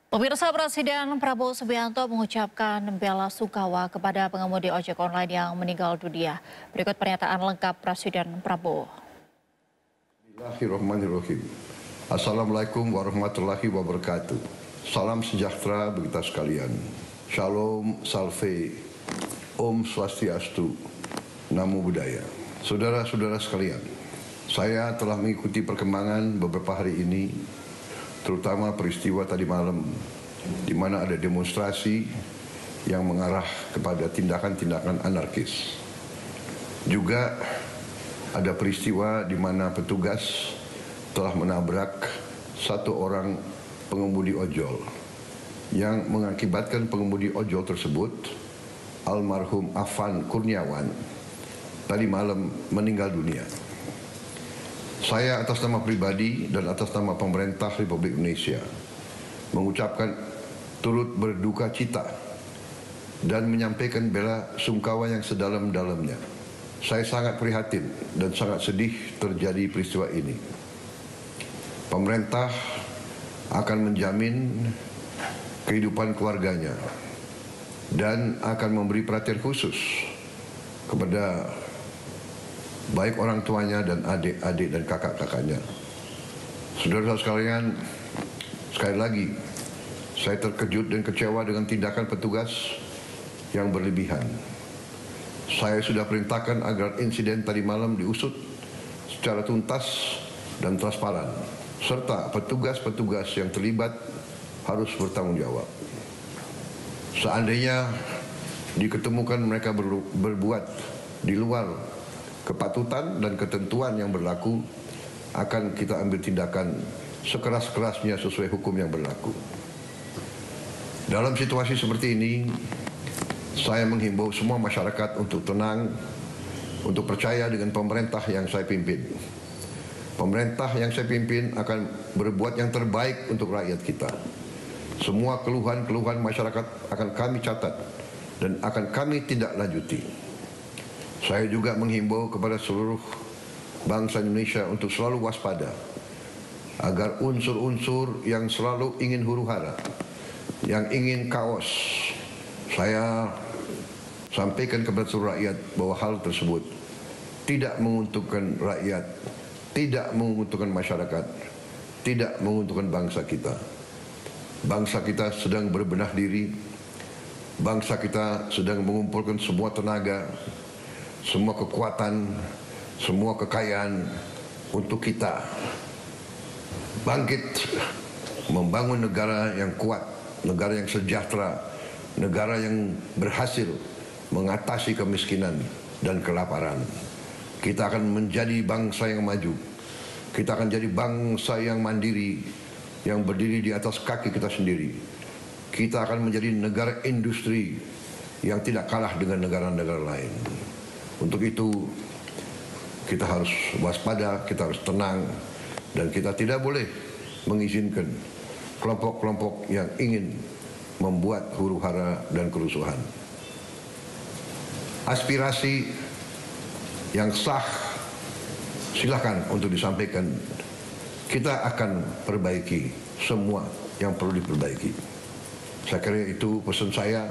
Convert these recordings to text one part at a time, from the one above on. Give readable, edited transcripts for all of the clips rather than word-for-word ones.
Pemirsa, Presiden Prabowo Subianto mengucapkan bela sungkawa kepada pengemudi ojek online yang meninggal dunia. Berikut pernyataan lengkap Presiden Prabowo. Bismillahirrahmanirrahim. Assalamualaikum warahmatullahi wabarakatuh. Salam sejahtera bagi kita sekalian. Shalom, salve, Om Swastiastu, Namo Buddhaya. Saudara-saudara sekalian, saya telah mengikuti perkembangan beberapa hari ini, terutama peristiwa tadi malam di mana ada demonstrasi yang mengarah kepada tindakan-tindakan anarkis. Juga ada peristiwa di mana petugas telah menabrak satu orang pengemudi ojol yang mengakibatkan pengemudi ojol tersebut, almarhum Afan Kurniawan, tadi malam meninggal dunia. Saya atas nama pribadi dan atas nama pemerintah Republik Indonesia mengucapkan turut berduka cita dan menyampaikan bela sungkawa yang sedalam-dalamnya. Saya sangat prihatin dan sangat sedih terjadi peristiwa ini. Pemerintah akan menjamin kehidupan keluarganya dan akan memberi perhatian khusus kepada baik orang tuanya dan adik-adik dan kakak-kakaknya. Saudara-saudara sekalian, sekali lagi saya terkejut dan kecewa dengan tindakan petugas yang berlebihan. Saya sudah perintahkan agar insiden tadi malam diusut secara tuntas dan transparan, serta petugas-petugas yang terlibat harus bertanggung jawab. Seandainya diketemukan mereka berbuat di luar kepatutan dan ketentuan yang berlaku, akan kita ambil tindakan sekeras-kerasnya sesuai hukum yang berlaku. Dalam situasi seperti ini, saya menghimbau semua masyarakat untuk tenang, untuk percaya dengan pemerintah yang saya pimpin. Pemerintah yang saya pimpin akan berbuat yang terbaik untuk rakyat kita. Semua keluhan-keluhan masyarakat akan kami catat dan akan kami tindak lanjuti. Saya juga menghimbau kepada seluruh bangsa Indonesia untuk selalu waspada agar unsur-unsur yang selalu ingin huru-hara, yang ingin kaos, saya sampaikan kepada seluruh rakyat bahwa hal tersebut tidak menguntungkan rakyat, tidak menguntungkan masyarakat, tidak menguntungkan bangsa kita. Bangsa kita sedang berbenah diri, bangsa kita sedang mengumpulkan semua tenaga, semua kekuatan, semua kekayaan untuk kita bangkit membangun negara yang kuat, negara yang sejahtera, negara yang berhasil mengatasi kemiskinan dan kelaparan. Kita akan menjadi bangsa yang maju. Kita akan jadi bangsa yang mandiri, yang berdiri di atas kaki kita sendiri. Kita akan menjadi negara industri yang tidak kalah dengan negara-negara lain. Untuk itu kita harus waspada, kita harus tenang, dan kita tidak boleh mengizinkan kelompok-kelompok yang ingin membuat huru-hara dan kerusuhan. Aspirasi yang sah silakan untuk disampaikan. Kita akan perbaiki semua yang perlu diperbaiki. Saya kira itu pesan saya.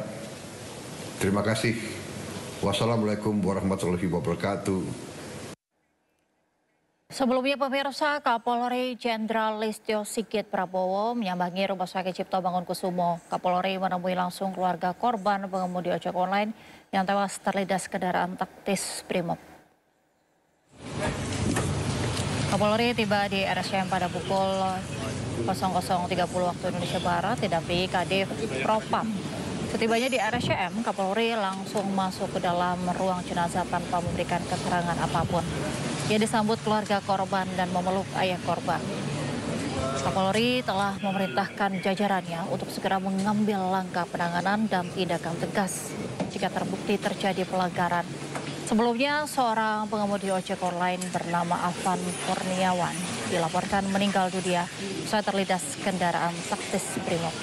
Terima kasih. Wassalamualaikum warahmatullahi wabarakatuh. Sebelumnya, pemirsa, Kapolri Jenderal Listio Sigit Prabowo menyambangi Rumah Sakit Cipto Bangunkusumo. Kapolri menemui langsung keluarga korban pengemudi ojek online yang tewas terlindas kendaraan taktis Brimob. Kapolri tiba di RSCM pada pukul 00.30 waktu Indonesia Barat, didampingi Kadif Propam. Setibanya di RSCM, Kapolri langsung masuk ke dalam ruang jenazah tanpa memberikan keterangan apapun. Ia disambut keluarga korban dan memeluk ayah korban. Kapolri telah memerintahkan jajarannya untuk segera mengambil langkah penanganan dan tindakan tegas jika terbukti terjadi pelanggaran. Sebelumnya, seorang pengemudi ojek online bernama Afan Kurniawan dilaporkan meninggal dunia saat terlindas kendaraan taktis Brimob.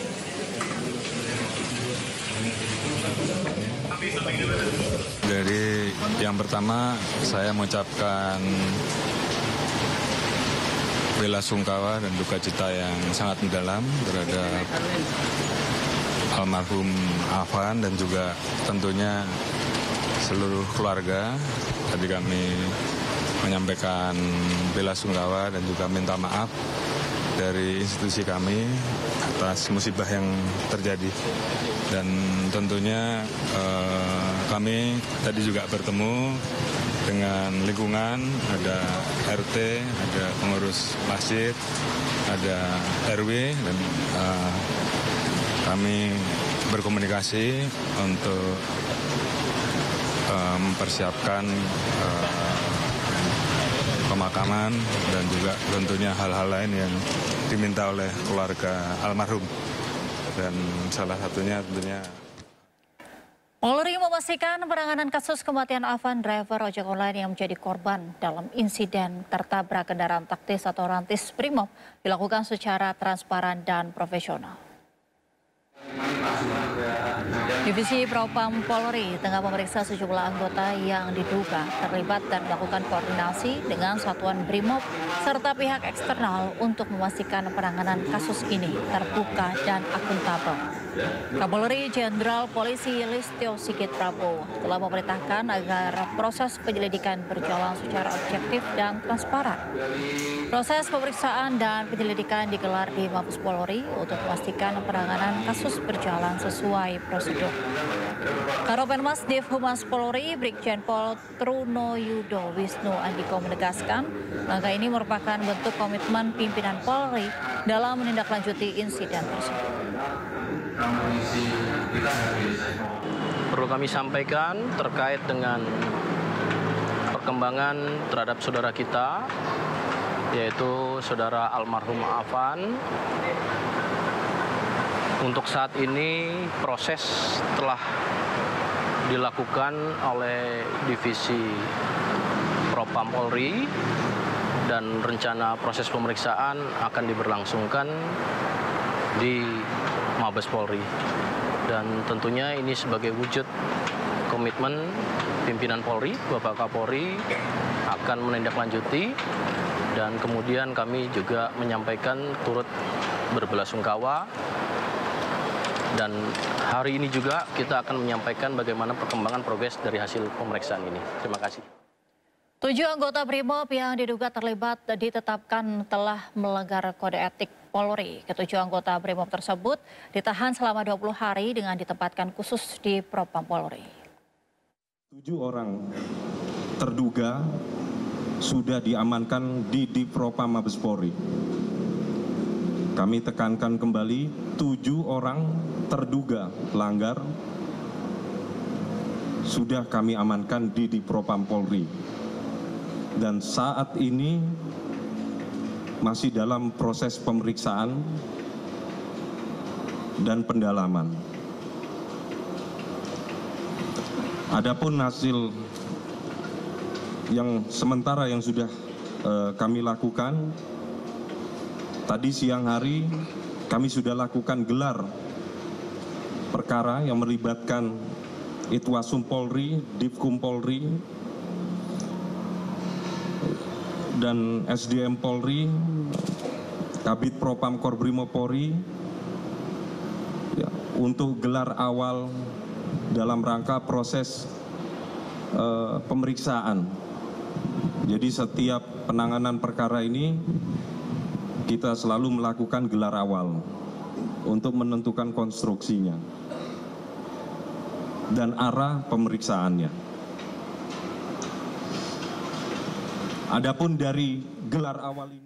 Dari yang pertama, saya mengucapkan bela sungkawa dan duka cita yang sangat mendalam terhadap almarhum Afan dan juga tentunya seluruh keluarga. Tadi kami menyampaikan bela sungkawa dan juga minta maaf dari institusi kami atas musibah yang terjadi. Dan tentunya kami tadi juga bertemu dengan lingkungan, ada RT, ada pengurus masjid, ada RW, dan kami berkomunikasi untuk mempersiapkan pemakaman dan juga tentunya hal-hal lain yang diminta oleh keluarga almarhum. Dan salah satunya tentunya Polri memastikan penanganan kasus kematian Afan, driver ojek online yang menjadi korban dalam insiden tertabrak kendaraan taktis atau rantis Brimob dilakukan secara transparan dan profesional. Divisi Propam Polri tengah memeriksa sejumlah anggota yang diduga terlibat dan melakukan koordinasi dengan Satuan Brimob serta pihak eksternal untuk memastikan penanganan kasus ini terbuka dan akuntabel. Kapolri Jenderal Polisi Listio Sigit Prabowo telah memerintahkan agar proses penyelidikan berjalan secara objektif dan transparan. Proses pemeriksaan dan penyelidikan digelar di Mabes Polri untuk memastikan penanganan kasus berjalan sesuai prosedur. Karopenmas Div Humas Polri Brigjen Pol Truno Yudo Wisnu Andiko menegaskan langkah ini merupakan bentuk komitmen pimpinan Polri dalam menindaklanjuti insiden tersebut. Perlu kami sampaikan terkait dengan perkembangan terhadap saudara kita, yaitu saudara almarhum Afan. Untuk saat ini proses telah dilakukan oleh Divisi Propam Polri dan rencana proses pemeriksaan akan diberlangsungkan di Mabes Polri. Dan tentunya ini sebagai wujud komitmen pimpinan Polri, Bapak Kapolri akan menindaklanjuti, dan kemudian kami juga menyampaikan turut berbelasungkawa. Dan hari ini juga kita akan menyampaikan bagaimana perkembangan progres dari hasil pemeriksaan ini. Terima kasih. 7 anggota Brimob yang diduga terlibat ditetapkan telah melanggar kode etik Polri. Ketujuh anggota Brimob tersebut ditahan selama 20 hari dengan ditempatkan khusus di Propam Polri. 7 orang terduga sudah diamankan di Propam Mabes Polri. Kami tekankan kembali, 7 orang terduga pelanggar sudah kami amankan di Propam Polri. Dan saat ini masih dalam proses pemeriksaan dan pendalaman. Adapun hasil yang sementara yang sudah kami lakukan, tadi siang hari kami sudah lakukan gelar perkara yang melibatkan Itwasum Polri, Divkum Polri, dan SDM Polri, Kabid Propam Korbrimob Polri, ya, untuk gelar awal dalam rangka proses pemeriksaan. Jadi setiap penanganan perkara ini kita selalu melakukan gelar awal untuk menentukan konstruksinya dan arah pemeriksaannya. Adapun dari gelar awal ini